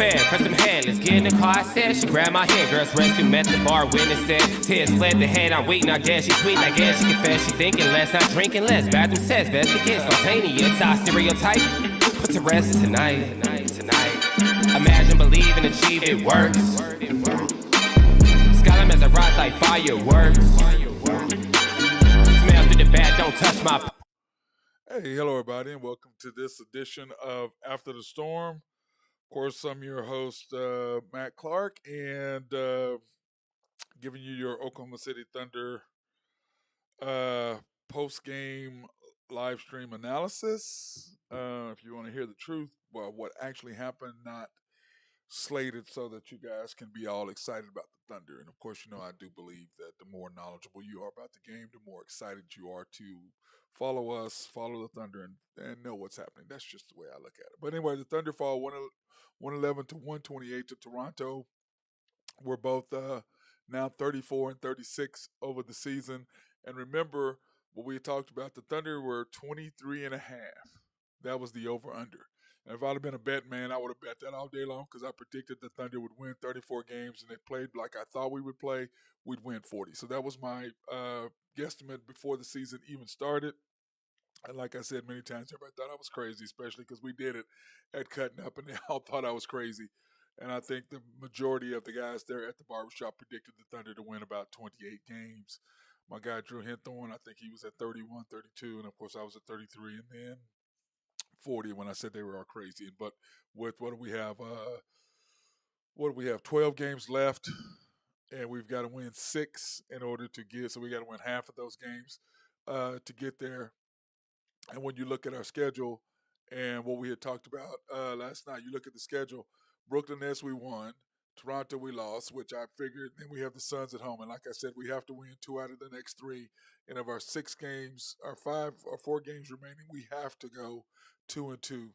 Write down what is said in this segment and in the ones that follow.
fan, press some hand, let's get in the car, I said. She grabbed my hand, girls rescue, met the bar, witness said. Tears fled the head, I'm waiting, I guess. She tweet, I guess she confess. She thinking less, not drinking less. Bathroom says, best to get spontaneous. I stereotype, put to rest tonight. Imagine, believe, and achieve, it works. Skyline as I rise like fireworks. Smell through the bag, don't touch my... Hey, hello everybody, and welcome to this edition of After the Storm. Of course, I'm your host, Matt Clark, and giving you your Oklahoma City Thunder post-game live stream analysis. If you want to hear the truth, well, what actually happened, not slated so that you guys can be all excited about the Thunder. And of course, you know, I do believe that the more knowledgeable you are about the game, the more excited you are to follow us, follow the Thunder, and know what's happening. That's just the way I look at it. But anyway, the Thunder fall 111 to 128 to Toronto. We're both now 34 and 36 over the season. And remember what we talked about, the Thunder were 23 and a half. That was the over-under. And if I'd have been a bet man, I would have bet that all day long because I predicted the Thunder would win 34 games, and they played like I thought we would play. We'd win 40. So that was my guesstimate before the season even started. And like I said many times, everybody thought I was crazy, especially because we did it at Cutting Up, and they all thought I was crazy. And I think the majority of the guys there at the barbershop predicted the Thunder to win about 28 games. My guy Drew Henthorne, I think he was at 31, 32, and of course I was at 33, and then 40 when I said they were all crazy. But with what do we have? 12 games left, and we've got to win 6 in order to get. So we got to win half of those games to get there. And when you look at our schedule and what we had talked about last night, you look at the schedule. Brooklyn Nets we won. Toronto we lost, which I figured. Then we have the Suns at home, and like I said, we have to win 2 out of the next 3. And of our 6 games, our 5 or 4 games remaining, we have to go 2-2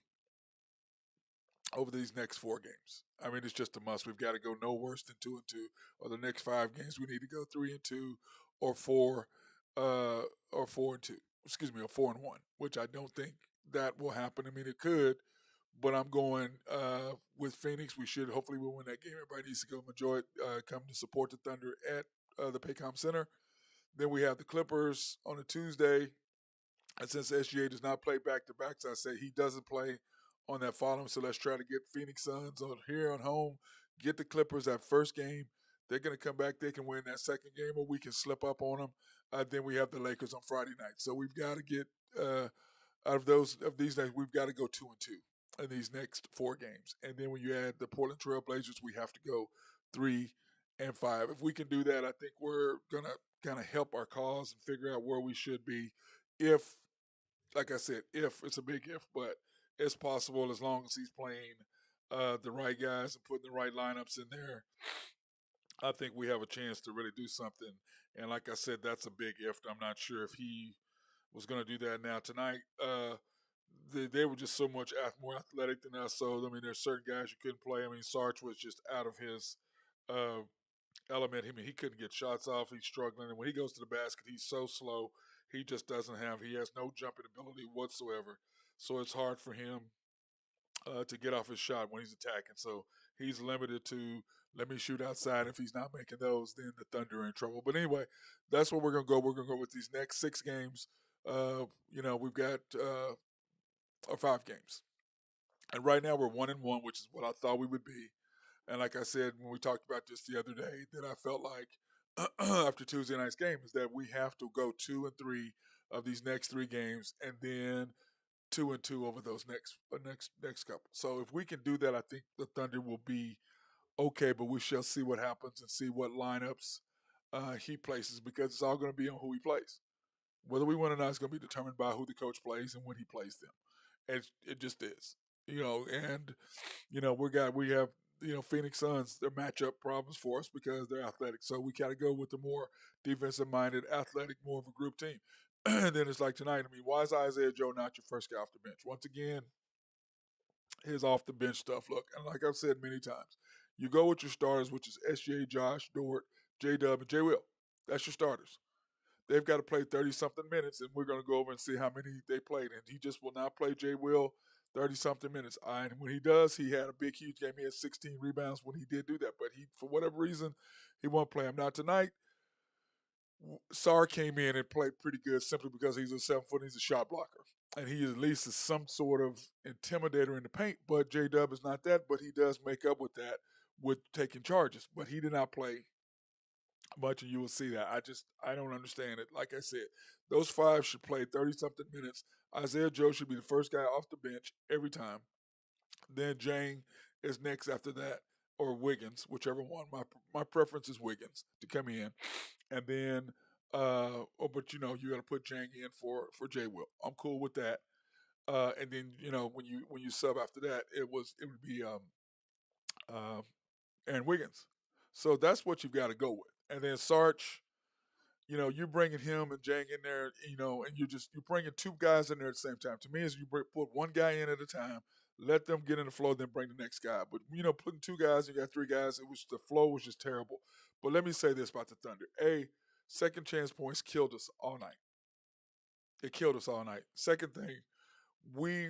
over these next 4 games. I mean, it's just a must. We've got to go no worse than 2-2. Or the next 5 games, we need to go 3-2 or 4-2. Excuse me, or 4-1, which I don't think that will happen. I mean, it could, but I'm going with Phoenix. Hopefully we'll win that game. Everybody needs to go enjoy it, come to support the Thunder at the Paycom Center. Then we have the Clippers on a Tuesday. And since SGA does not play back-to-backs, I say he doesn't play on that following. So let's try to get Phoenix Suns on here on home, get the Clippers that first game. They're going to come back. They can win that second game, or we can slip up on them. Then we have the Lakers on Friday night. So we've got to get out of these days, we've got to go 2-2 in these next 4 games. And then when you add the Portland Trail Blazers, we have to go 3-5. If we can do that, I think we're going to kind of help our cause and figure out where we should be. If, like I said, it's a big if, but it's possible as long as he's playing the right guys and putting the right lineups in there. I think we have a chance to really do something. And like I said, that's a big if. I'm not sure if he was going to do that now. Tonight, they were just so much more athletic than us. So, I mean, there's certain guys you couldn't play. I mean, Sarge was just out of his element. I mean, he couldn't get shots off. He's struggling. And when he goes to the basket, he's so slow. He has no jumping ability whatsoever. So it's hard for him to get off his shot when he's attacking. So he's limited to, let me shoot outside. If he's not making those, then the Thunder are in trouble. But anyway, that's what we're going to go. We're going to go with these next 6 games. We've got 5 games. And right now we're 1-1, which is what I thought we would be. And like I said, when we talked about this the other day, that I felt like after Tuesday night's game is that we have to go 2-3 of these next 3 games, and then 2-2 over those next couple. So if we can do that, I think the Thunder will be okay, but we shall see what happens and see what lineups he places, because it's all going to be on who he plays. Whether we win or not is going to be determined by who the coach plays and when he plays them. And it just is, and we have Phoenix Suns. They're matchup problems for us because they're athletic. So we got to go with the more defensive-minded, athletic, more of a group team. And then it's like tonight. I mean, why is Isaiah Joe not your first guy off the bench? Once again, his off-the-bench stuff. Look, and like I've said many times, you go with your starters, which is SJ, Josh, Dort, J-Dub, and J-Will. That's your starters. They've got to play 30-something minutes, and we're going to go over and see how many they played. And he just will not play J-Will 30-something minutes. And when he does, he had a big, huge game. He had 16 rebounds when he did do that. But he, for whatever reason, he won't play him. Now, tonight, Sar came in and played pretty good simply because he's a 7 foot, he's a shot blocker. And he at least is some sort of intimidator in the paint. But J-Dub is not that, but he does make up with that with taking charges. But he did not play much, and you will see that. I don't understand it. Like I said, those five should play 30-something minutes. Isaiah Joe should be the first guy off the bench every time. Then Jang is next after that, or Wiggins, whichever one. My preference is Wiggins to come in, and then but you got to put Jang in for Jay Will. I'm cool with that. And then when you sub after that, it would be uh, Aaron Wiggins. So that's what you've got to go with. And then Sarge, you're bringing him and Jang in there, and you're bringing two guys in there at the same time. To me, is you put one guy in at a time, let them get in the flow, then bring the next guy. But putting two guys, you got three guys. The flow was just terrible. But let me say this about the Thunder: second chance points killed us all night. It killed us all night. Second thing, we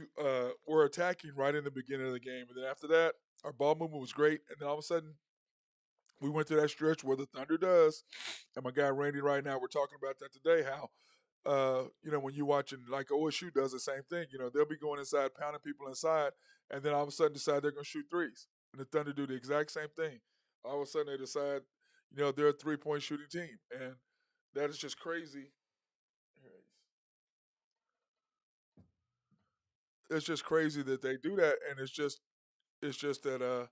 were attacking right in the beginning of the game, and then after that, our ball movement was great, and then all of a sudden, we went through that stretch where the Thunder does, and my guy Randy right now, we're talking about that today, how, when you're watching, like OSU does the same thing, they'll be going inside, pounding people inside, and then all of a sudden decide they're going to shoot threes. And the Thunder do the exact same thing. All of a sudden they decide, they're a three-point shooting team. And that is just crazy. It's just crazy that they do that, and it's just that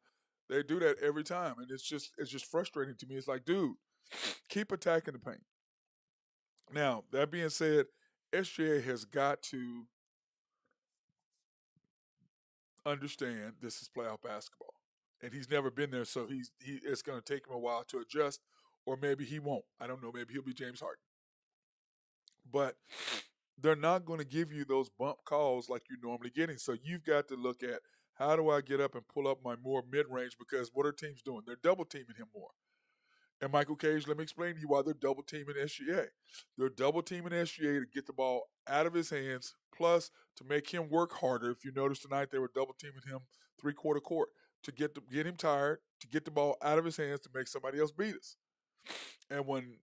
they do that every time, and it's just frustrating to me. It's like, dude, keep attacking the paint. Now, that being said, SGA has got to understand this is playoff basketball, and he's never been there, so it's going to take him a while to adjust, or maybe he won't. I don't know. Maybe he'll be James Harden, but they're not going to give you those bump calls like you're normally getting. So you've got to look at, how do I get up and pull up my more mid-range? Because what are teams doing? They're double teaming him more. And Michael Cage, let me explain to you why they're double teaming SGA. They're double teaming SGA to get the ball out of his hands, plus to make him work harder. If you notice tonight, they were double teaming him three-quarter court to get him tired, to get the ball out of his hands, to make somebody else beat us. And when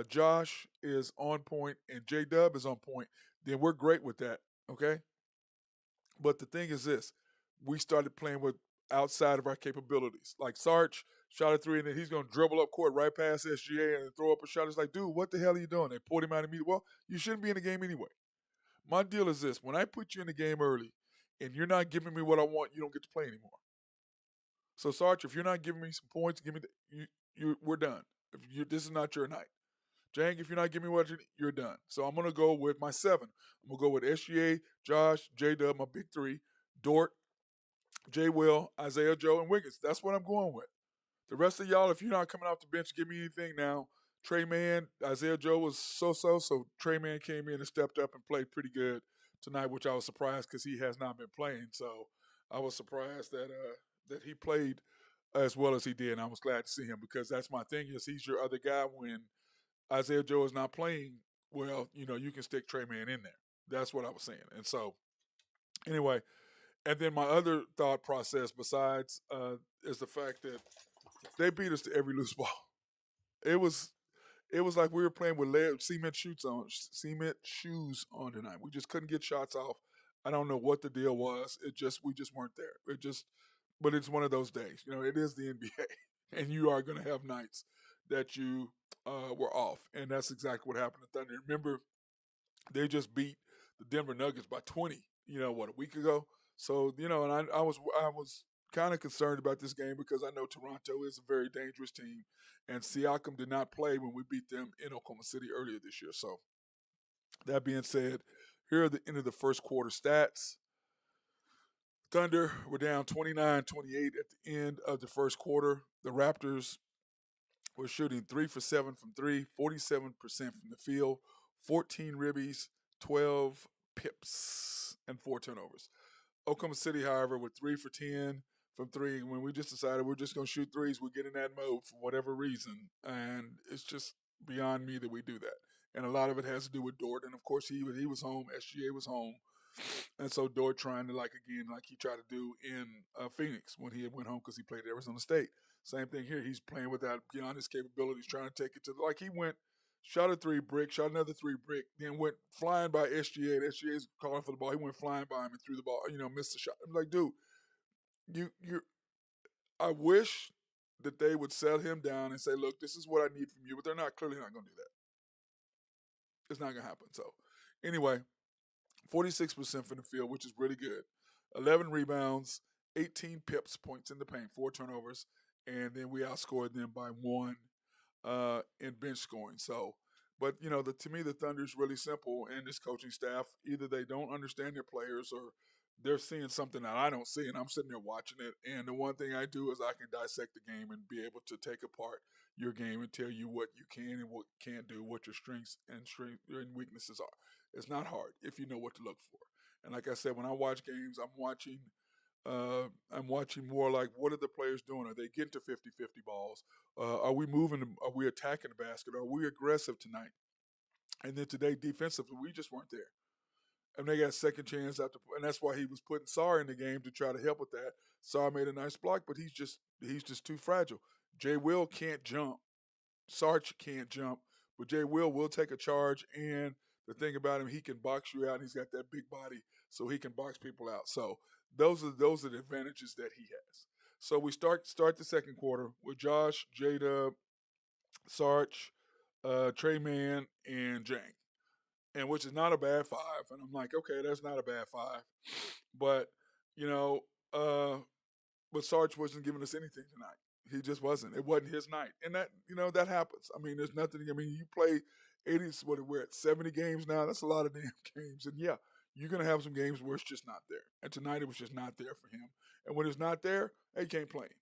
Josh is on point and J-Dub is on point, then we're great with that, okay? But the thing is this, we started playing with outside of our capabilities. Like Sarge shot a three, and then he's going to dribble up court right past SGA and throw up a shot. It's like, dude, what the hell are you doing? They pulled him out immediately. Well, you shouldn't be in the game anyway. My deal is this. When I put you in the game early and you're not giving me what I want, you don't get to play anymore. So, Sarge, if you're not giving me some points, we're done. This is not your night. Jang, if you're not giving me what you're done. So I'm going to go with my 7. I'm going to go with SGA, Josh, J-Dub, my big 3, Dort, J. Will, Isaiah Joe, and Wiggins. That's what I'm going with. The rest of y'all, if you're not coming off the bench, give me anything now. Trey Mann, Isaiah Joe was so-so, so Trey Mann came in and stepped up and played pretty good tonight, which I was surprised because he has not been playing. So I was surprised that he played as well as he did, and I was glad to see him because that's my thing is he's your other guy when Isaiah Joe is not playing. Well, you can stick Trey Mann in there. That's what I was saying. And so, anyway, and then my other thought process besides is the fact that they beat us to every loose ball. It was like we were playing with cement shoes on tonight. We just couldn't get shots off. I don't know what the deal was. We just weren't there. But it's one of those days. It is the NBA, and you are going to have nights that you were off, and that's exactly what happened to Thunder. Remember, they just beat the Denver Nuggets by 20. A week ago. So and I was kind of concerned about this game because I know Toronto is a very dangerous team, and Siakam did not play when we beat them in Oklahoma City earlier this year. So that being said, here are the end of the first quarter stats. Thunder were down 29-28 at the end of the first quarter. The Raptors were shooting 3 for 7 from 3, 47% from the field, 14 ribbies, 12 pips, and 4 turnovers. Oklahoma City, however, with 3 for 10 from 3. When we just decided we're just going to shoot threes, we get in that mode for whatever reason. And it's just beyond me that we do that. And a lot of it has to do with Dort. And, of course, he was home. SGA was home. And so Dort trying to, like he tried to do in Phoenix when he went home because he played at Arizona State. Same thing here. He's playing without beyond his capabilities, trying to take it to he went, shot a 3 brick, shot another 3 brick, then went flying by SGA. And SGA's calling for the ball. He went flying by him and threw the ball. Missed the shot. I'm like, dude, you. I wish that they would set him down and say, look, this is what I need from you, but they're clearly not going to do that. It's not going to happen. So, anyway, 46% from the field, which is really good. 11 rebounds, 18 pips, points in the paint, 4 turnovers, and then we outscored them by 1 in bench scoring. So, but to me, the Thunder is really simple, and this coaching staff, either they don't understand their players or they're seeing something that I don't see, and I'm sitting there watching it. And the one thing I do is I can dissect the game and be able to take apart your game and tell you what you can and what you can't do, what your strengths and weaknesses are. It's not hard if you know what to look for. And like I said, when I watch games, I'm watching more like, what are the players doing? Are they getting to 50-50 balls? Are we moving? Are we attacking the basket? Are we aggressive tonight? And then today, defensively, we just weren't there. And they got a second chance and that's why he was putting Sarr in the game to try to help with that. Sarr made a nice block, but he's just too fragile. Jay Will can't jump. Sarge can't jump, but Jay will take a charge. And the thing about him, he can box you out. And he's got that big body, so he can box people out. So those are the advantages that he has. So we start the second quarter with Josh, J-Dub, Sarge, Trey Mann, and Jang, and which is not a bad 5. And I'm like, okay, that's not a bad 5, but but Sarge wasn't giving us anything tonight. He just wasn't. It wasn't his night, and that happens. I mean, there's nothing. I mean, you play 80s. We're at 70 games now. That's a lot of damn games, and yeah, you're gonna have some games where it's just not there. And tonight it was just not there for him. And when it's not there, he can't play him.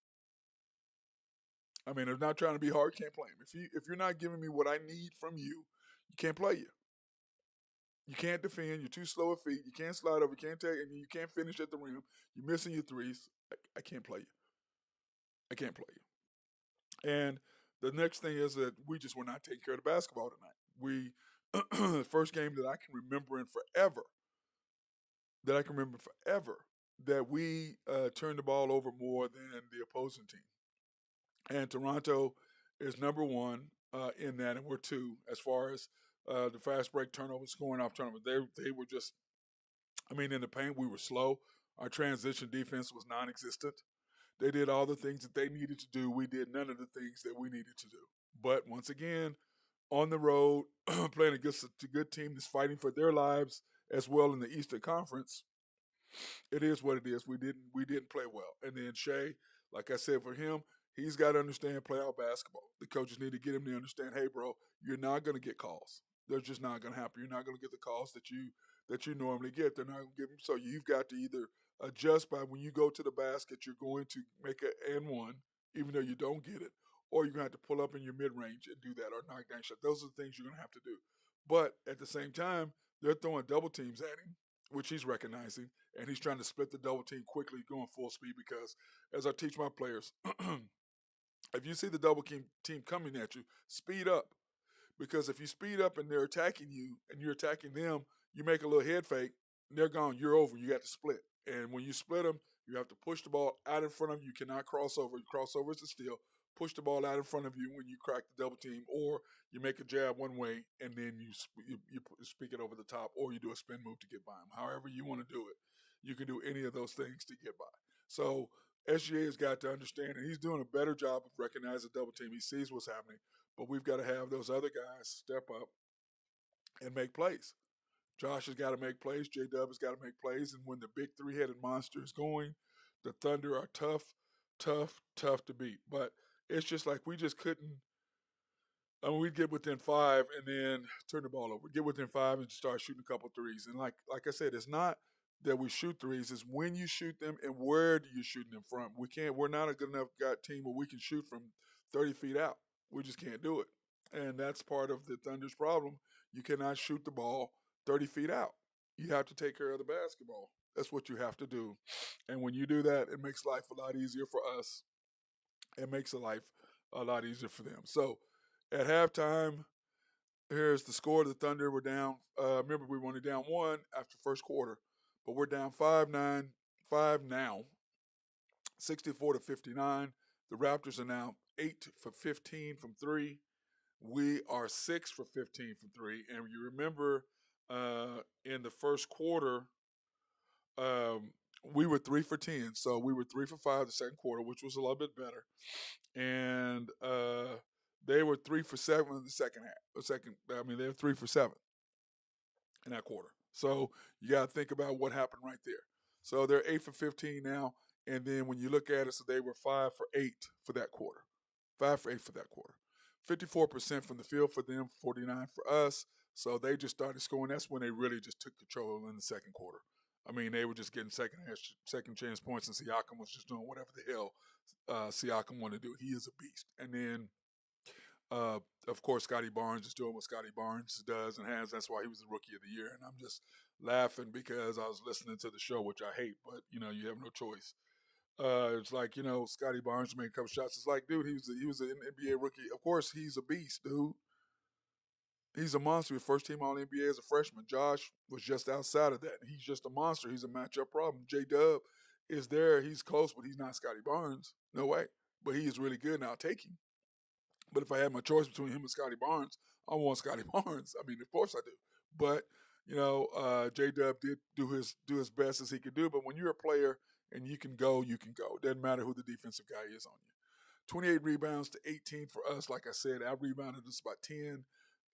I mean, it's not trying to be hard. Can't play him. If you're not giving me what I need from you, you can't play you. You can't defend. You're too slow at feet. You can't slide over. You can't take, and you can't finish at the rim. You're missing your threes. I can't play you. I can't play you. And the next thing is that we just were not taking care of the basketball tonight. We, first game that I can remember in forever, that we turned the ball over more than the opposing team. And Toronto is number 1 in that, and we're 2 as far as the fast break turnovers, scoring off turnovers. They were just, I mean, in the paint we were slow. Our transition defense was non-existent. They did all the things that they needed to do. We did none of the things that we needed to do. But once again, on the road, playing against a good team that's fighting for their lives as well in the Eastern Conference, it is what it is. We didn't play well. And then Shea, like I said, for him, he's got to understand playoff basketball. The coaches need to get him to understand, hey, bro, you're not going to get calls. They're just not going to happen. You're not going to get the calls that you normally get. They're not going to give them. So you've got to either adjust by when you go to the basket, you're going to make an and one, even though you don't get it, or you're going to have to pull up in your mid-range and do that or knock down shot. Those are the things you're going to have to do. But at the same time, they're throwing double teams at him, which he's recognizing, and he's trying to split the double team quickly, going full speed because, as I teach my players, if you see the double team coming at you, speed up. Because if you speed up and they're attacking you and you're attacking them, you make a little head fake, and they're gone. You're over. You got to split. And when you split them, you have to push the ball out in front of you. You cannot cross over. Crossover is a steal. Push the ball out in front of you when you crack the double team, or you make a jab one way and then you speak it over the top, or you do a spin move to get by them. However you want to do it, you can do any of those things to get by. So SGA has got to understand, and he's doing a better job of recognizing the double team. He sees what's happening, but we've got to have those other guys step up and make plays. Josh has got to make plays. J-Dub has got to make plays. And when the big 3-headed monster is going, the Thunder are tough to beat. But it's just like we just couldn't. I mean, we'd get within 5 and then turn the ball over. Get within 5 and start shooting a couple threes. And like I said, it's not that we shoot threes. It's when you shoot them and where do you shoot them from. We're not a good enough team where we can shoot from 30 feet out. We just can't do it. And that's part of the Thunder's problem. You cannot shoot the ball 30 feet out. You have to take care of the basketball. That's what you have to do. And when you do that, it makes life a lot easier for us. It makes life a lot easier for them. So at halftime, here's the score of the Thunder. We're down. Remember, we were only down 1 after first quarter. but we're down 5 now, 64-59. The Raptors are now 8 for 15 from three. We are 6 for 15 from three. And you remember in the first quarter, we were 3 for 10. So we were 3 for 5 the second quarter, which was a little bit better. And they were 3 for 7 in the second half. They were 3 for 7 in that quarter. So you got to think about what happened right there. So they're 8 for 15 now. And then when you look at it, so they were 5 for 8 for that quarter. 5 for 8 for that quarter. 54% from the field for them, 49 for us. So they just started scoring. That's when they really just took control in the second quarter. I mean, they were just getting second chance points, and Siakam was just doing whatever the hell Siakam wanted to do. He is a beast. And then, of course, Scotty Barnes is doing what Scotty Barnes does and has. That's why he was the Rookie of the Year. And I'm just laughing because I was listening to the show, which I hate, but, you have no choice. It's like, Scotty Barnes made a couple shots. It's like, dude, he was an NBA rookie. Of course, he's a beast, dude. He's a monster. First team All NBA as a freshman. Josh was just outside of that. He's just a monster. He's a matchup problem. J-Dub is there. He's close, but he's not Scotty Barnes. No way. But he is really good, and I'll take him. But if I had my choice between him and Scotty Barnes, I want Scotty Barnes. I mean, of course I do. But, J-Dub did do his best as he could do. But when you're a player and you can go, you can go. It doesn't matter who the defensive guy is on you. 28 rebounds to 18 for us. Like I said, I rebounded just about 10.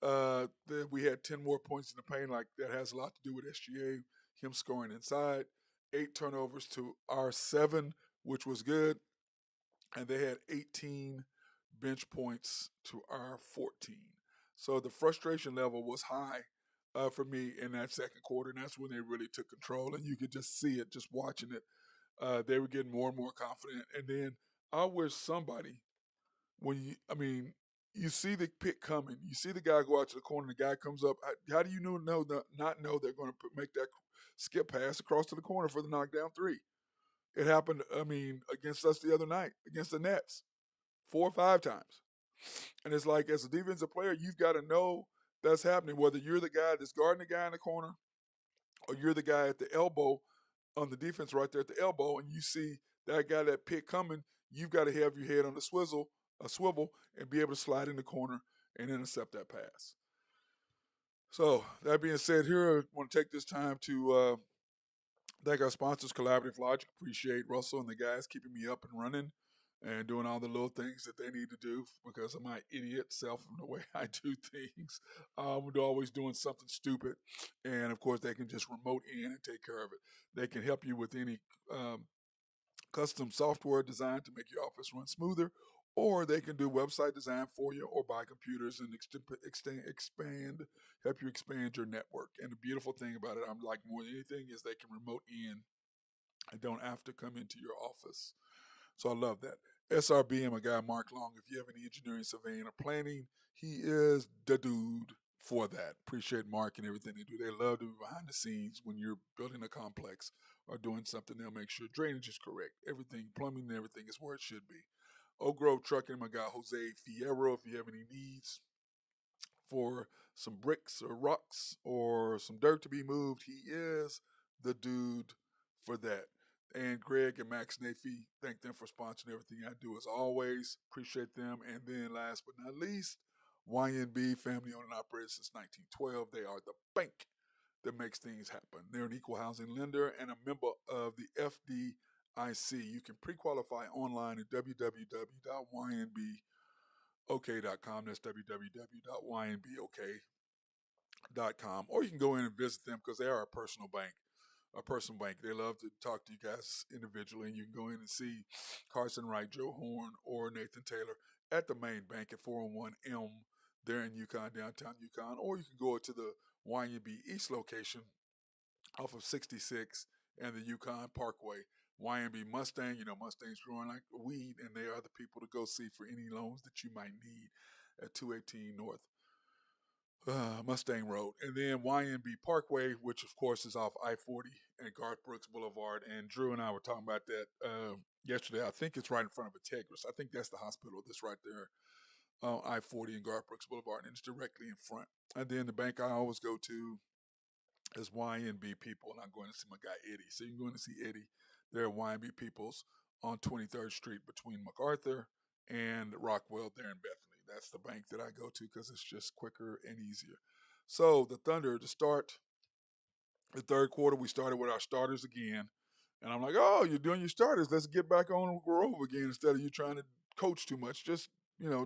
Then we had 10 more points in the paint. Like that has a lot to do with SGA, him scoring inside. 8 turnovers to our 7, which was good. And they had 18 bench points to our 14. So the frustration level was high for me in that second quarter, and that's when they really took control. And you could just see it, just watching it. They were getting more and more confident. And then I wish somebody, you see the pick coming. You see the guy go out to the corner, and the guy comes up. How do you not know they're going to make that skip pass across to the corner for the knockdown 3? It happened, against us the other night, against the Nets, 4 or 5 times. And it's like, as a defensive player, you've got to know that's happening, whether you're the guy that's guarding the guy in the corner or you're the guy at the elbow on the defense right there at the elbow, and you see that guy, that pick coming, you've got to have your head on a swivel, and be able to slide in the corner and intercept that pass. So, that being said, here I want to take this time to thank our sponsors, Collaborative Logic. Appreciate Russell and the guys keeping me up and running and doing all the little things that they need to do because of my idiot self and the way I do things. We're always doing something stupid. And, of course, they can just remote in and take care of it. They can help you with any custom software design to make your office run smoother, or they can do website design for you or buy computers and help you expand your network. And the beautiful thing about it, I'm like more than anything, is they can remote in and don't have to come into your office. So I love that. SRB, my guy Mark Long. If you have any engineering, surveying, or planning, he is the dude for that. Appreciate Mark and everything they do. They love to be behind the scenes when you're building a complex or doing something. They'll make sure drainage is correct. Everything, plumbing and everything is where it should be. Oak Grove Trucking, my guy Jose Fierro. If you have any needs for some bricks or rocks or some dirt to be moved, he is the dude for that. And Greg and Max Nafee, thank them for sponsoring everything I do as always. Appreciate them. And then last but not least, YNB, family owned and operated since 1912. They are the bank that makes things happen. They're an equal housing lender and a member of the FDIC. You can pre-qualify online at www.ynbok.com. That's www.ynbok.com. Or you can go in and visit them because they are a personal bank. They love to talk to you guys individually, and you can go in and see Carson Wright, Joe Horn, or Nathan Taylor at the main bank at 401M there in Yukon, downtown Yukon, or you can go to the YNB East location off of 66 and the Yukon Parkway. YNB Mustang, Mustang's growing like weed, and they are the people to go see for any loans that you might need at 218 North Mustang Road. And then YNB Parkway, which of course is off I-40 and Garth Brooks Boulevard. And Drew and I were talking about that yesterday. I think it's right in front of Integris. I think that's the hospital that's right there on I-40 and Garth Brooks Boulevard, and it's directly in front. And then the bank I always go to is YNB People, and I'm going to see my guy Eddie. So you're going to see Eddie there at YNB People's on 23rd Street between MacArthur and Rockwell there in Bethany. That's the bank that I go to because it's just quicker and easier. So the Thunder, to start the third quarter, we started with our starters again. And I'm like, oh, you're doing your starters. Let's get back on the grove again instead of you trying to coach too much. Just,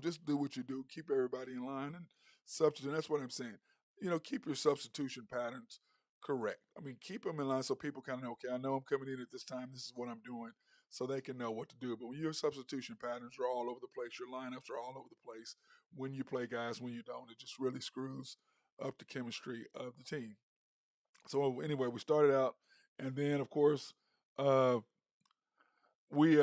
just do what you do. Keep everybody in line and substitute. That's what I'm saying. Keep your substitution patterns correct. I mean, keep them in line so people kind of know, okay, I know I'm coming in at this time. This is what I'm doing, so they can know what to do. But when your substitution patterns are all over the place, your lineups are all over the place, when you play guys, when you don't, it just really screws up the chemistry of the team. So anyway, we started out, and then of course, uh, we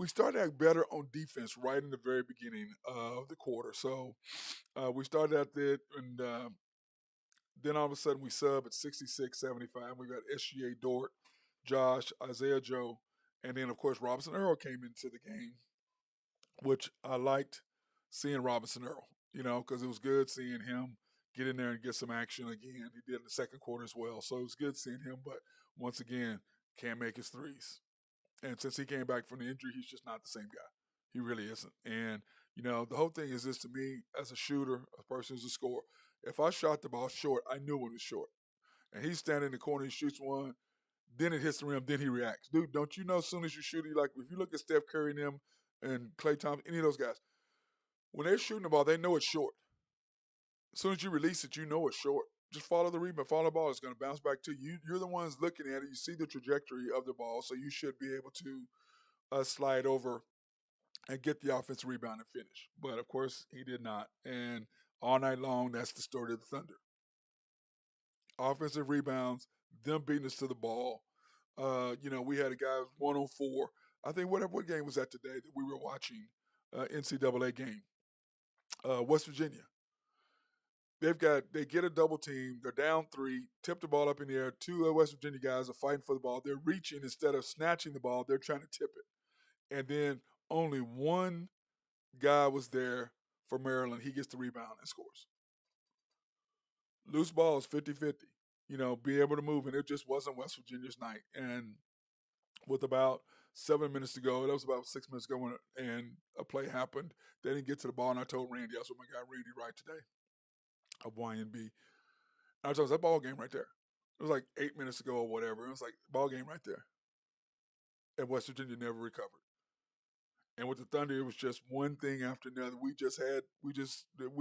started out better on defense right in the very beginning of the quarter. So we started out there, and then all of a sudden we sub at 66-75. We got SGA Dort, Josh, Isaiah Joe, and then of course Robinson Earl came into the game, which I liked seeing Robinson Earl, because it was good seeing him get in there and get some action again. He did in the second quarter as well. So it was good seeing him, but once again, can't make his threes. And since he came back from the injury, he's just not the same guy. He really isn't. And, the whole thing is this to me, as a shooter, a person who's a scorer, if I shot the ball short, I knew it was short. And he's standing in the corner, he shoots one, then it hits the rim, then he reacts. Dude, don't you know as soon as you shoot it, like if you look at Steph Curry and them and Klay Thompson, any of those guys, when they're shooting the ball, they know it's short. As soon as you release it, you know it's short. Just follow the rebound, follow the ball. It's going to bounce back to you. You're the ones looking at it. You see the trajectory of the ball, so you should be able to slide over and get the offensive rebound and finish. But of course, he did not. And all night long, that's the story of the Thunder. Offensive rebounds, them beating us to the ball. We had a guy 104. I think what game was that today that we were watching? NCAA game. West Virginia. They get a double team. They're down 3, tip the ball up in the air. 2 West Virginia guys are fighting for the ball. They're reaching instead of snatching the ball. They're trying to tip it. And then only one guy was there for Maryland. He gets the rebound and scores. Loose ball is 50-50. Be able to move. And it just wasn't West Virginia's night. And with about 7 minutes to go, that was about 6 minutes ago, and a play happened. They didn't get to the ball, and I told Randy, I was with my guy Randy Wright today of YNB. I told him, that ball game right there. It was like 8 minutes ago or whatever. It was like, ball game right there. And West Virginia never recovered. And with the Thunder, it was just one thing after another. We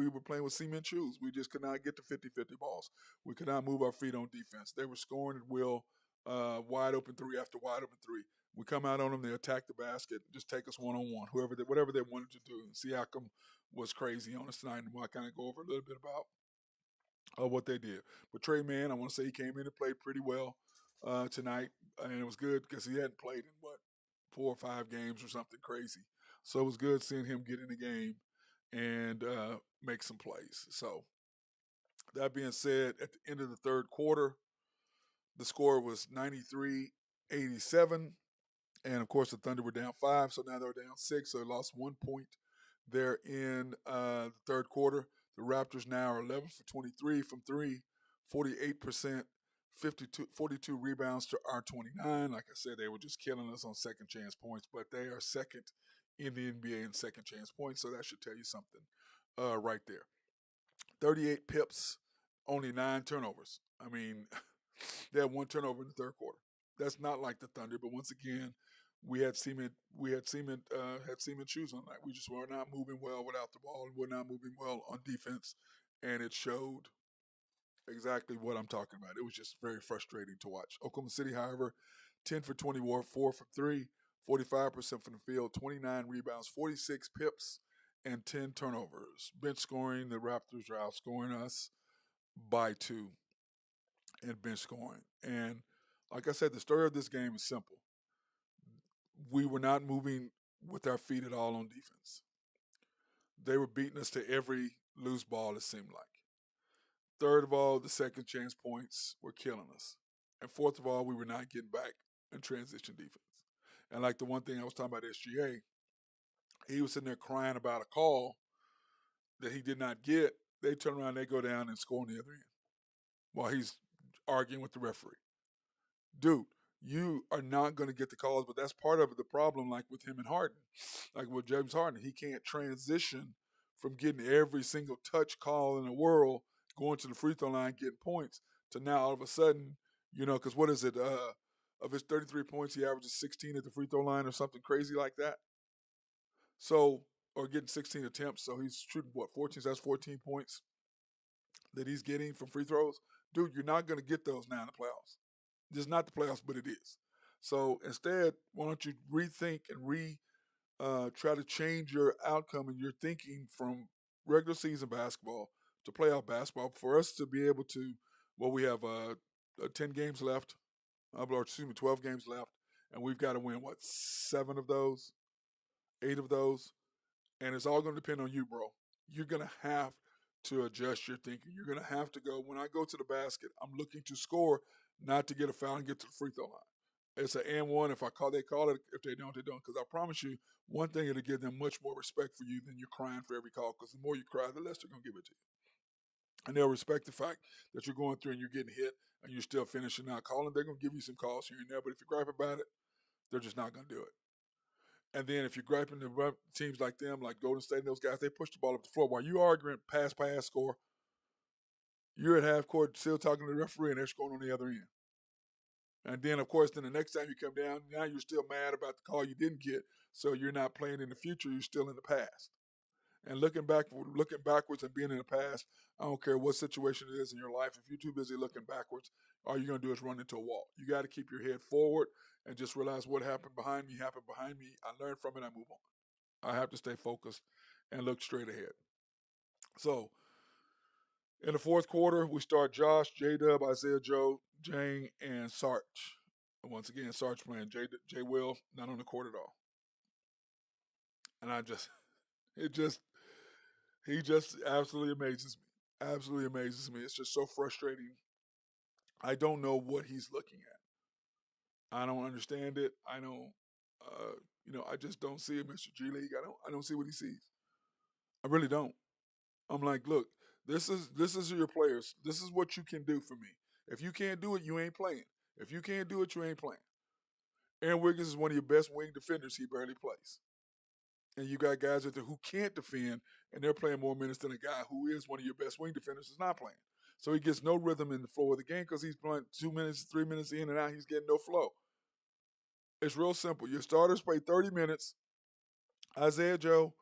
were playing with cement shoes. We just could not get to 50-50 balls. We could not move our feet on defense. They were scoring at will, wide open 3 after wide open 3. We come out on them, they attack the basket, just take us one-on-one, whatever they wanted to do. And Siakam was crazy on us tonight, and I kind of go over a little bit about what they did. But Trey Mann, I want to say he came in and played pretty well tonight, and it was good because he hadn't played in, 4 or 5 games or something crazy. So it was good seeing him get in the game and make some plays. So that being said, at the end of the third quarter, the score was 93-87. And, of course, the Thunder were down 5, so now they're down 6. So they lost 1 point there in the third quarter. The Raptors now are 11 for 23 from 3, 48%, 42 rebounds to our 29. Like I said, they were just killing us on second chance points, but they are second in the NBA in second chance points, so that should tell you something right there. 38 pips, only 9 turnovers. I mean, they had 1 turnover in the third quarter. That's not like the Thunder, but once again, we had cement shoes on that. We just were not moving well without the ball, and we're not moving well on defense, and it showed exactly what I'm talking about. It was just very frustrating to watch. Oklahoma City, however, 10 for 24, 4 for 3, 45% from the field, 29 rebounds, 46 pips, and 10 turnovers. Bench scoring, the Raptors are outscoring us by 2 in bench scoring. And like I said, the story of this game is simple. We were not moving with our feet at all on defense. They were beating us to every loose ball, it seemed like. Third of all, the second chance points were killing us. And fourth of all, we were not getting back in transition defense. And like the one thing I was talking about SGA, he was sitting there crying about a call that he did not get. They turn around, they go down and score on the other end while he's arguing with the referee. Dude, you are not going to get the calls, but that's part of the problem, like with him and Harden. Like with James Harden, he can't transition from getting every single touch call in the world, going to the free throw line, getting points, to now all of a sudden, because what is it? Of his 33 points, he averages 16 at the free throw line or something crazy like that. So, or getting 16 attempts. So he's shooting, 14? So that's 14 points that he's getting from free throws. Dude, you're not going to get those now in the playoffs. Just not the playoffs, but it is. So instead, why don't you rethink and try to change your outcome and your thinking from regular season basketball to playoff basketball for us to be able to, we have 10 games left, or excuse me, 12 games left, and we've got to win, 7 of those, 8 of those, and it's all going to depend on you, bro. You're going to have to adjust your thinking. You're going to have to go, when I go to the basket, I'm looking to score, not to get a foul and get to the free throw line. It's an and one. If they call it. If they don't, they don't. Because I promise you, one thing, it'll give them much more respect for you than you're crying for every call. Because the more you cry, the less they're going to give it to you. And they'll respect the fact that you're going through and you're getting hit and you're still finishing out calling. They're going to give you some calls here and there. But if you gripe about it, they're just not going to do it. And then if you're griping to teams like them, like Golden State and those guys, they push the ball up the floor. While you arguing pass, score, you're at half court still talking to the referee and they're scoring on the other end. And then, of course, then the next time you come down, now you're still mad about the call you didn't get. So you're not playing in the future. You're still in the past. And looking backwards and being in the past, I don't care what situation it is in your life. If you're too busy looking backwards, all you're going to do is run into a wall. You got to keep your head forward and just realize what happened behind me. I learned from it. I move on. I have to stay focused and look straight ahead. So in the fourth quarter, we start Josh, J-Dub, Isaiah Joe, Jang, and Sarge. And once again, Sarge playing J Will, not on the court at all. And he just absolutely amazes me. Absolutely amazes me. It's just so frustrating. I don't know what he's looking at. I don't understand it. I don't, I just don't see it, Mr. G League. I don't see what he sees. I really don't. I'm like, look, this is your players. This is what you can do for me. If you can't do it, you ain't playing. If you can't do it, you ain't playing. Aaron Wiggins is one of your best wing defenders. He barely plays. And you got guys out there who can't defend, and they're playing more minutes than a guy who is one of your best wing defenders is not playing. So he gets no rhythm in the flow of the game because he's playing 2 minutes, 3 minutes in and out. He's getting no flow. It's real simple. Your starters play 30 minutes. Isaiah Joe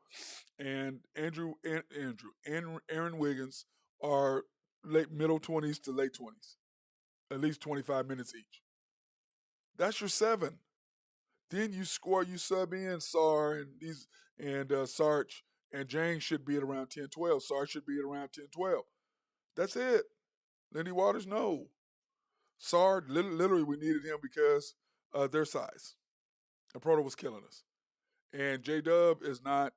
and Aaron Wiggins are middle 20s to late 20s, at least 25 minutes each. That's your 7. Then you sub in Sar and Sarge, and James should be at around 10-12. Sarge should be at around 10-12. That's it. Lindy Waters, no. Sarge, literally we needed him because their size. And Proto was killing us. And J-Dub is not,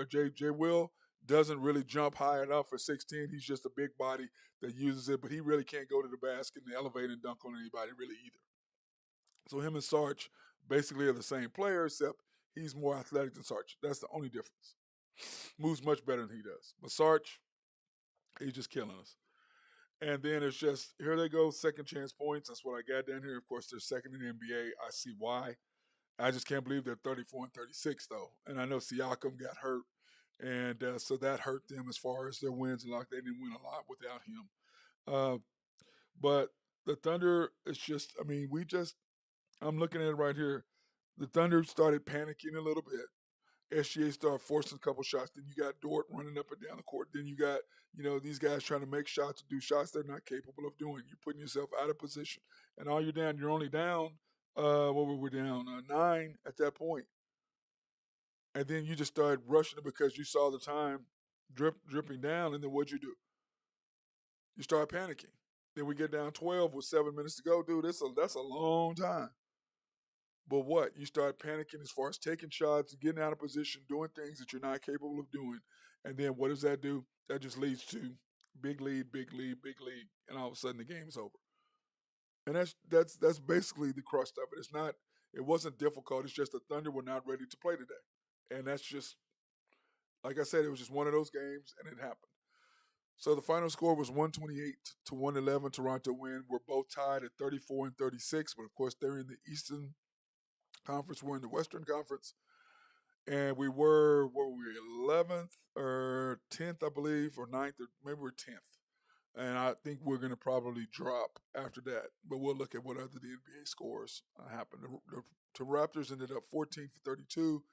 J Will doesn't really jump high enough for 16. He's just a big body that uses it, but he really can't go to the basket and elevate and dunk on anybody really either. So him and Sarge basically are the same player, except he's more athletic than Sarge. That's the only difference. Moves much better than he does. But Sarge, he's just killing us. And then it's just, here they go, second chance points. That's what I got down here. Of course, they're second in the NBA. I see why. I just can't believe they're 34 and 36, though. And I know Siakam got hurt, and so that hurt them as far as their wins. And like they didn't win a lot without him. But the Thunder, it's just, I'm looking at it right here. The Thunder started panicking a little bit. SGA started forcing a couple shots. Then you got Dort running up and down the court. Then you got, these guys trying to make shots, to do shots they're not capable of doing. You're putting yourself out of position. And all you're only down, what were we down? 9 at that point. And then you just started rushing it because you saw the time dripping down. And then what'd you do? You start panicking. Then we get down 12 with 7 minutes to go. Dude, that's a long time. But what? You start panicking as far as taking shots, getting out of position, doing things that you're not capable of doing. And then what does that do? That just leads to big lead, and all of a sudden the game's over. And that's basically the crust of it. It wasn't difficult. It's just the Thunder were not ready to play today. And that's just, like I said, it was just one of those games, and it happened. So the final score was 128 to 111. Toronto win. We're both tied at 34 and 36, but of course they're in the Eastern Conference. We're in the Western Conference, and we were what were we 11th or 10th, I believe, or 9th, or maybe we're 10th. And I think we're going to probably drop after that. But we'll look at what other the NBA scores happened. The Raptors ended up 14 for 32,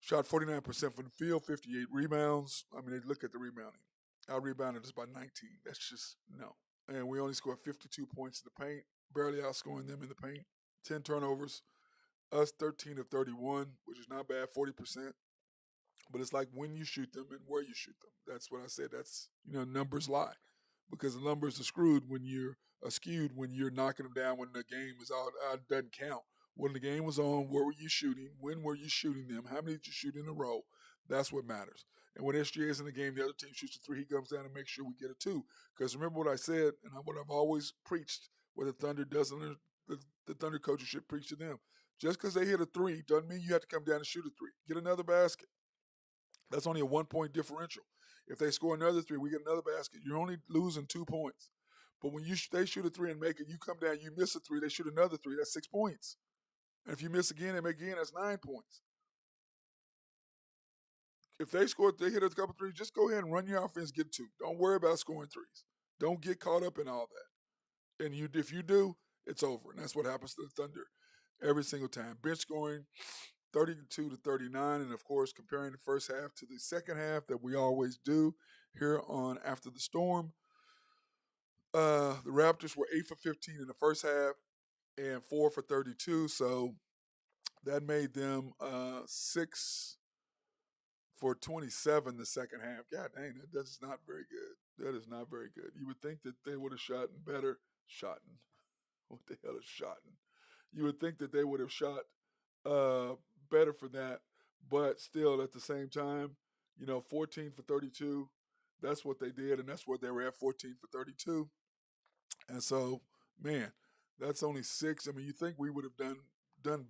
shot 49% from the field, 58 rebounds. I mean, look at the rebounding. Out rebounded us by 19. That's just no. And we only scored 52 points in the paint, barely outscoring them in the paint. 10 turnovers. Us 13 of 31, which is not bad, 40%. But it's like when you shoot them and where you shoot them. That's what I said. That's, numbers lie. Because the numbers are skewed when you're knocking them down when the game is out doesn't count. When the game was on, where were you shooting? When were you shooting them? How many did you shoot in a row? That's what matters. And when SGA is in the game, the other team shoots a three, he comes down and makes sure we get a two. Because remember what I said, and what I've always preached, what the Thunder doesn't, the Thunder coaches should preach to them. Just because they hit a three doesn't mean you have to come down and shoot a three. Get another basket. That's only a 1 point differential. If they score another three, we get another basket. You're only losing 2 points. But when they shoot a three and make it, you come down, you miss a three, they shoot another three, that's 6 points. And if you miss again and make again, that's 9 points. If they hit a couple threes, just go ahead and run your offense, get two. Don't worry about scoring threes. Don't get caught up in all that. And if you do, it's over. And that's what happens to the Thunder every single time. Bench scoring 32 to 39, and of course, comparing the first half to the second half that we always do here on After the Storm. The Raptors were 8 for 15 in the first half and 4 for 32, so that made them 6 for 27 the second half. God dang, that's not very good. That is not very good. You would think that they would have shot better. What the hell is shotting? You would think that they would have shot better for that, but still at the same time, 14 for 32, that's what they did, and that's what they were at, 14 for 32. And so, man, that's only 6. I mean, you think we would have done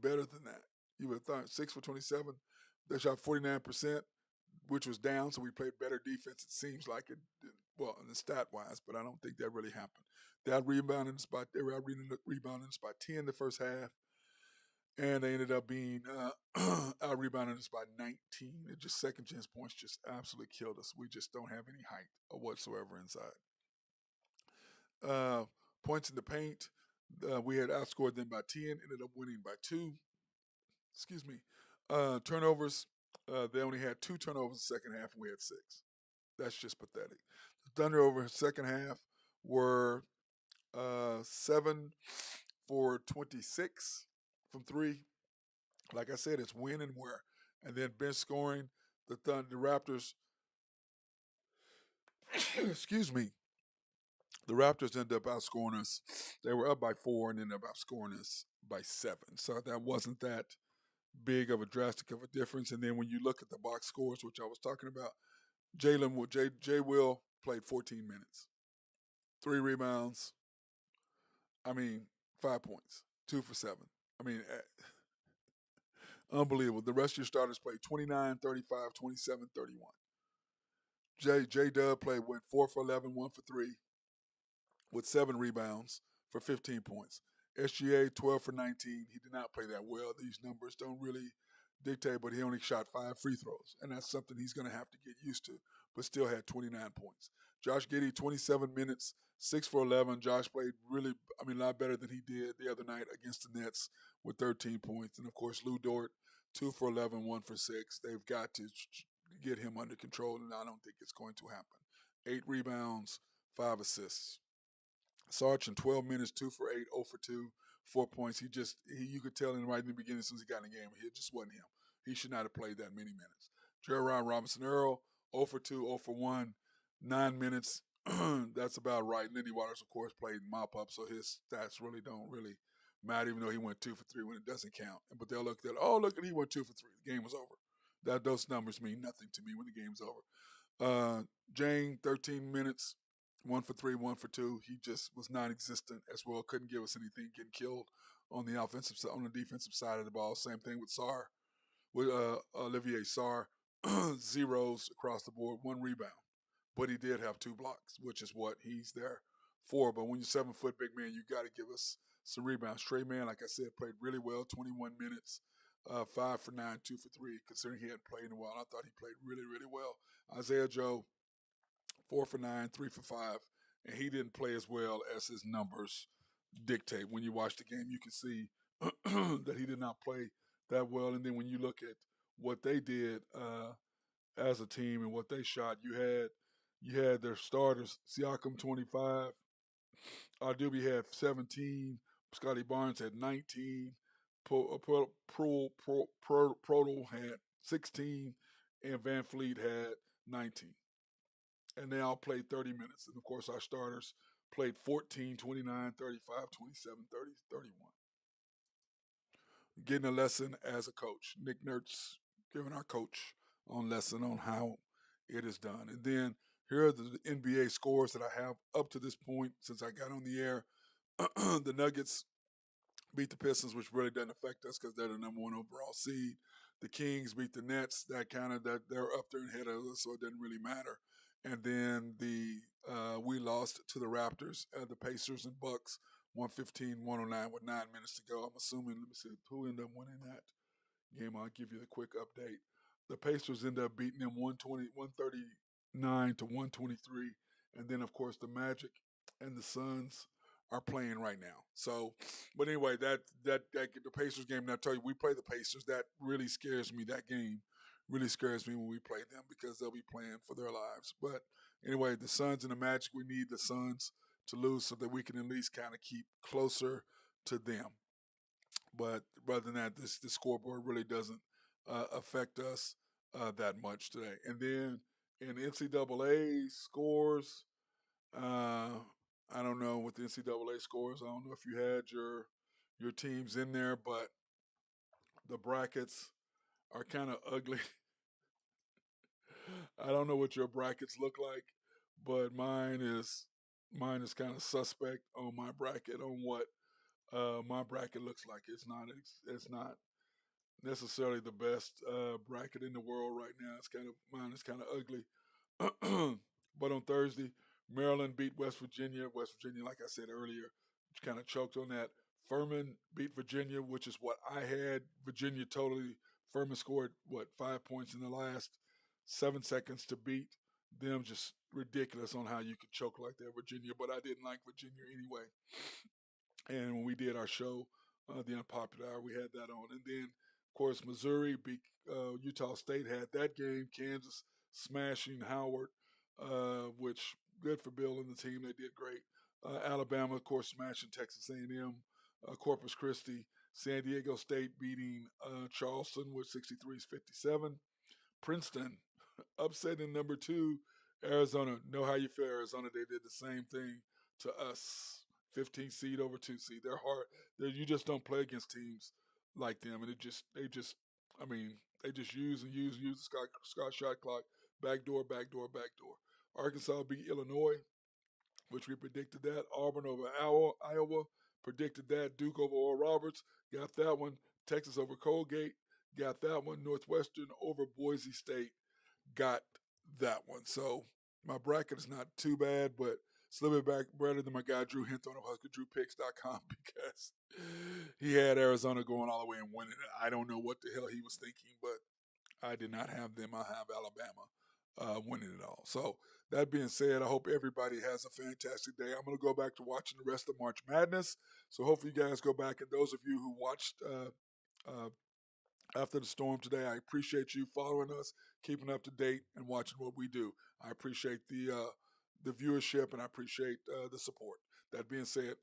better than that. You would have thought 6 for 27. They shot 49%, which was down, so we played better defense. It seems like it, well, in the stat-wise, but I don't think that really happened. They were out-rebounding us by 10 the first half, and they ended up being out-rebounding us by 19. It just second chance points just absolutely killed us. We just don't have any height whatsoever inside. Points in the paint, we had outscored them by 10, ended up winning by 2. Excuse me. Turnovers, they only had 2 turnovers in the second half, and we had 6. That's just pathetic. The Thunder over the second half were 7 for 26 from 3. Like I said, it's when and where. And then bench scoring, the Raptors, excuse me, the Raptors ended up outscoring us. They were up by 4 and ended up outscoring us by 7. So that wasn't that big of a drastic of a difference. And then when you look at the box scores, which I was talking about, Jay Will played 14 minutes, 3 rebounds. 5 points, 2 for 7. Unbelievable. The rest of your starters played 29, 35, 27, 31. J-Dub went 4 for 11, 1 for 3 with 7 rebounds for 15 points. SGA, 12 for 19. He did not play that well. These numbers don't really dictate, but he only shot 5 free throws, and that's something he's going to have to get used to, but still had 29 points. Josh Giddey, 27 minutes, 6 for 11. Josh played really, a lot better than he did the other night against the Nets with 13 points. And, of course, Lou Dort, 2 for 11, 1 for 6. They've got to get him under control, and I don't think it's going to happen. 8 rebounds, 5 assists. Sarge in 12 minutes, 2 for 8, 0 for 2, 4 points. You could tell right in the beginning as soon as he got in the game, it just wasn't him. He should not have played that many minutes. Jerron Robinson-Earl, 0 for 2, 0 for 1, 9 minutes. That's about right. Lenny Waters, of course, played mop-up, so his stats don't really matter, even though he went 2 for 3 when it doesn't count. But they'll look at, he went 2 for 3. The game was over. Those numbers mean nothing to me when the game's over. Jane, 13 minutes, 1 for 3, 1 for 2. He just was non-existent as well. Couldn't give us anything. Getting killed on the defensive side of the ball. Same thing with Sarr, with Olivier Sarr. Zeros across the board. 1 rebound. but he did have 2 blocks, which is what he's there for. But when you're 7-foot big man, you got to give us some rebounds. Trey Mann, like I said, played really well, 21 minutes, 5 for 9, 2 for 3, considering he hadn't played in a while. I thought he played really, really well. Isaiah Joe, 4 for 9, 3 for 5, and he didn't play as well as his numbers dictate. When you watch the game, you can see that he did not play that well. And then when you look at what they did as a team and what they shot, you had their starters, Siakam 25, Ardubi had 17, Scotty Barnes had 19, Proto had 16, and Van Fleet had 19. And they all played 30 minutes. And of course, our starters played 14, 29, 35, 27, 30, 31. Getting a lesson as a coach. Nick Nurse giving our coach on lesson on how it is done. And then here are the NBA scores that I have up to this point since I got on the air. The Nuggets beat the Pistons, which really doesn't affect us because they're the number 1 overall seed. The Kings beat the Nets. That they're up there and ahead of us, so it doesn't really matter. And then we lost to the Raptors, the Pacers and Bucks, 115-109 with 9 minutes to go. I'm assuming, let me see, who ended up winning that game? I'll give you the quick update. The Pacers ended up beating them 139 to 123. And then, of course, the Magic and the Suns are playing right now. So, but anyway, that the Pacers game, and I tell you, we play the Pacers. That really scares me. That game really scares me when we play them because they'll be playing for their lives. But anyway, the Suns and the Magic, we need the Suns to lose so that we can at least kind of keep closer to them. But rather than that, the scoreboard really doesn't affect us that much today. And then in NCAA scores, I don't know what the NCAA scores. I don't know if you had your teams in there, but the brackets are kind of ugly. I don't know what your brackets look like, but mine is kind of suspect on my bracket on what my bracket looks like. It's not necessarily the best bracket in the world right now. Mine is kind of ugly. But on Thursday, Maryland beat West Virginia. West Virginia, like I said earlier, kind of choked on that. Furman beat Virginia, which is what I had. Virginia totally. Furman scored 5 points in the last 7 seconds to beat them. Just ridiculous on how you could choke like that, Virginia. But I didn't like Virginia anyway. And when we did our show, the Unpopular Hour, we had that on. And then, of course, Missouri beat Utah State, had that game. Kansas smashing Howard, which good for Bill and the team. They did great. Alabama, of course, smashing Texas A&M. Corpus Christi, San Diego State beating Charleston with 63-57. Princeton upsetting number 2, Arizona. Know how you feel, Arizona. They did the same thing to us. 15 seed over 2 seed. They're hard. You just don't play against teams like them, and they just use the Scott shot clock. Backdoor. Arkansas beat Illinois, which we predicted that. Auburn over Iowa, predicted that. Duke over Oral Roberts, got that one. Texas over Colgate, got that one. Northwestern over Boise State, got that one. So my bracket is not too bad, but it's a little bit better than my guy Drew Hinton of HuskerDrewPicks.com because he had Arizona going all the way and winning it. I don't know what the hell he was thinking, but I did not have them. I have Alabama winning it all. So that being said, I hope everybody has a fantastic day. I'm going to go back to watching the rest of March Madness. So hopefully you guys go back. And those of you who watched after the storm today, I appreciate you following us, keeping up to date, and watching what we do. I appreciate the viewership, and I appreciate the support. That being said,